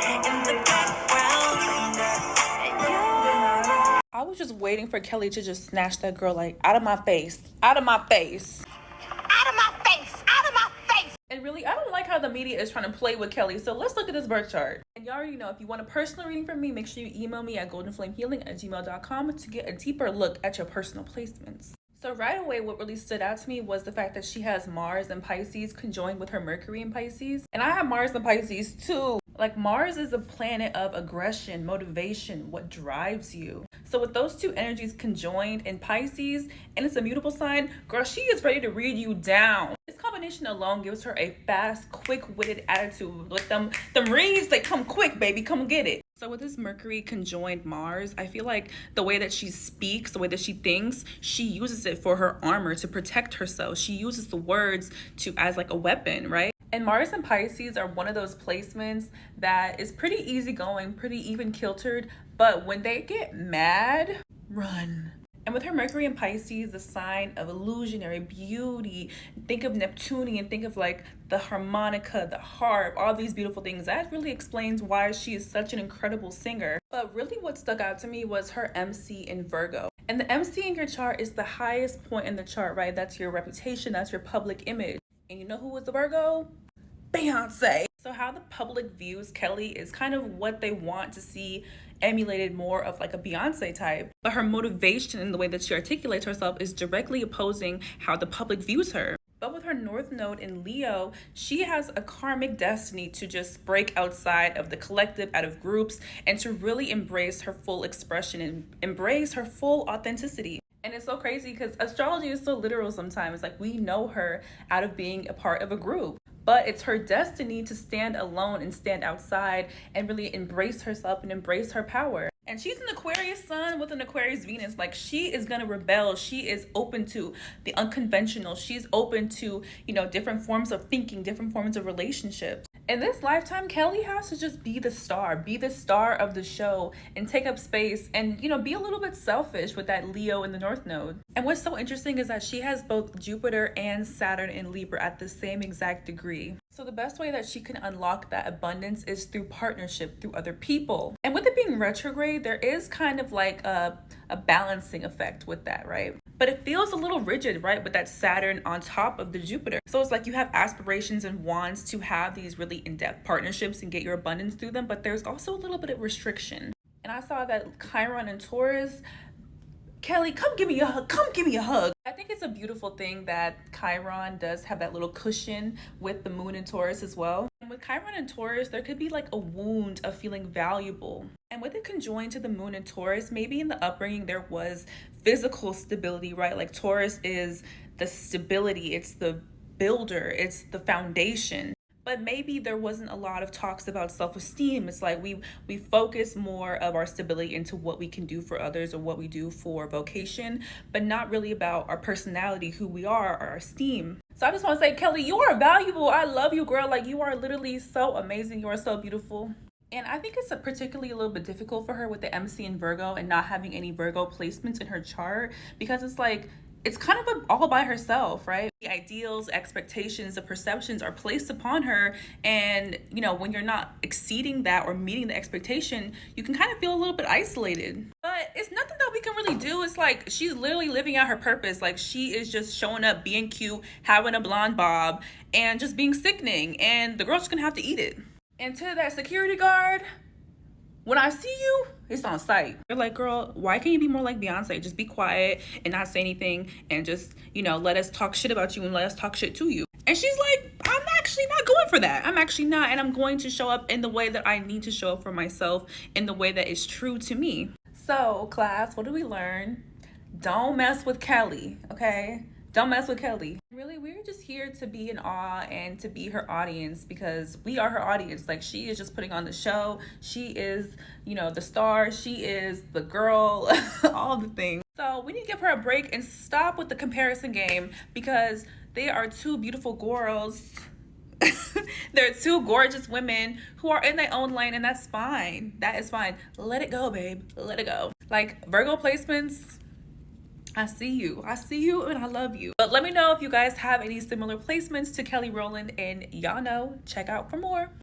in the background. I was just waiting for Kelly to just snatch that girl like out of my face, out of my face. Out of my face, out of my face. And really, I don't like how the media is trying to play with Kelly. So let's look at this birth chart. And y'all already know, if you want a personal reading from me, make sure you email me at goldenflamehealing@gmail.com to get a deeper look at your personal placements. So right away, what really stood out to me was the fact that she has Mars and Pisces conjoined with her Mercury in Pisces. And I have Mars and Pisces too. Like, Mars is a planet of aggression, motivation, what drives you. So with those two energies conjoined in Pisces, and it's a mutable sign, girl, she is ready to read you down. This combination alone gives her a fast, quick-witted attitude. With them reads, they come quick, baby, come get it. So with this Mercury conjoined Mars, I feel like the way that she speaks, the way that she thinks, she uses it for her armor to protect herself. She uses the words as like a weapon, right? And Mars and Pisces are one of those placements that is pretty easygoing, pretty even-kiltered, but when they get mad, run. And with her Mercury in Pisces, the sign of illusionary beauty, think of Neptunian, think of like the harmonica, the harp, all these beautiful things. That really explains why she is such an incredible singer. But really what stuck out to me was her MC in Virgo. And the MC in your chart is the highest point in the chart, right? That's your reputation, that's your public image. And you know who was the Virgo? Beyonce. So how the public views Kelly is kind of what they want to see emulated more of like a Beyonce type. But her motivation and the way that she articulates herself is directly opposing how the public views her. But with her North Node in Leo, she has a karmic destiny to just break outside of the collective, out of groups, and to really embrace her full expression and embrace her full authenticity. And it's so crazy because astrology is so literal sometimes. Like, we know her out of being a part of a group. But it's her destiny to stand alone and stand outside and really embrace herself and embrace her power. And she's an Aquarius sun with an Aquarius Venus. Like, she is going to rebel. She is open to the unconventional. She's open to, different forms of thinking, different forms of relationships. In this lifetime, Kelly has to just be the star of the show and take up space and, be a little bit selfish with that Leo in the North Node. And what's so interesting is that she has both Jupiter and Saturn in Libra at the same exact degree. So the best way that she can unlock that abundance is through partnership, through other people. And with it being retrograde, there is kind of like a balancing effect with that, right? But it feels a little rigid, right? With that Saturn on top of the Jupiter. So it's like you have aspirations and wants to have these really in-depth partnerships and get your abundance through them, but there's also a little bit of restriction. And I saw that Chiron and Taurus, Kelly, come give me a hug. Come give me a hug. I think it's a beautiful thing that Chiron does have that little cushion with the moon in Taurus as well. And with Chiron and Taurus, there could be like a wound of feeling valuable. And with it conjoined to the moon in Taurus, maybe in the upbringing there was physical stability, right? Like, Taurus is the stability, it's the builder, it's the foundation. But maybe there wasn't a lot of talks about self-esteem. It's like we focus more of our stability into what we can do for others or what we do for vocation, but not really about our personality, who we are, our esteem. So I just want to say, Kelly, you are valuable. I love you, girl. Like, you are literally so amazing. You are so beautiful. And I think it's particularly a little bit difficult for her with the MC in Virgo and not having any Virgo placements in her chart, because it's like, it's kind of all by herself, right? The ideals, expectations, the perceptions are placed upon her. And, when you're not exceeding that or meeting the expectation, you can kind of feel a little bit isolated. But it's nothing that we can really do. It's like, she's literally living out her purpose. Like, she is just showing up, being cute, having a blonde bob, and just being sickening. And the girl's just gonna have to eat it. And to that security guard, when I see you, it's on sight. They're like, girl, why can't you be more like Beyonce? Just be quiet and not say anything and just, let us talk shit about you and let us talk shit to you. And she's like, I'm actually not going for that. I'm actually not. And I'm going to show up in the way that I need to show up for myself, in the way that is true to me. So, class, what did we learn? Don't mess with Kelly, okay? Don't mess with Kelly. Really, we're just here to be in awe and to be her audience, because we are her audience. Like, she is just putting on the show. She is, the star. She is the girl, all the things. So we need to give her a break and stop with the comparison game, because they are two beautiful girls. They're two gorgeous women who are in their own lane, and that's fine. That is fine. Let it go, babe. Let it go. Like, Virgo placements, I see you and I love you. But let me know if you guys have any similar placements to Kelly Rowland, and y'all know, check out for more.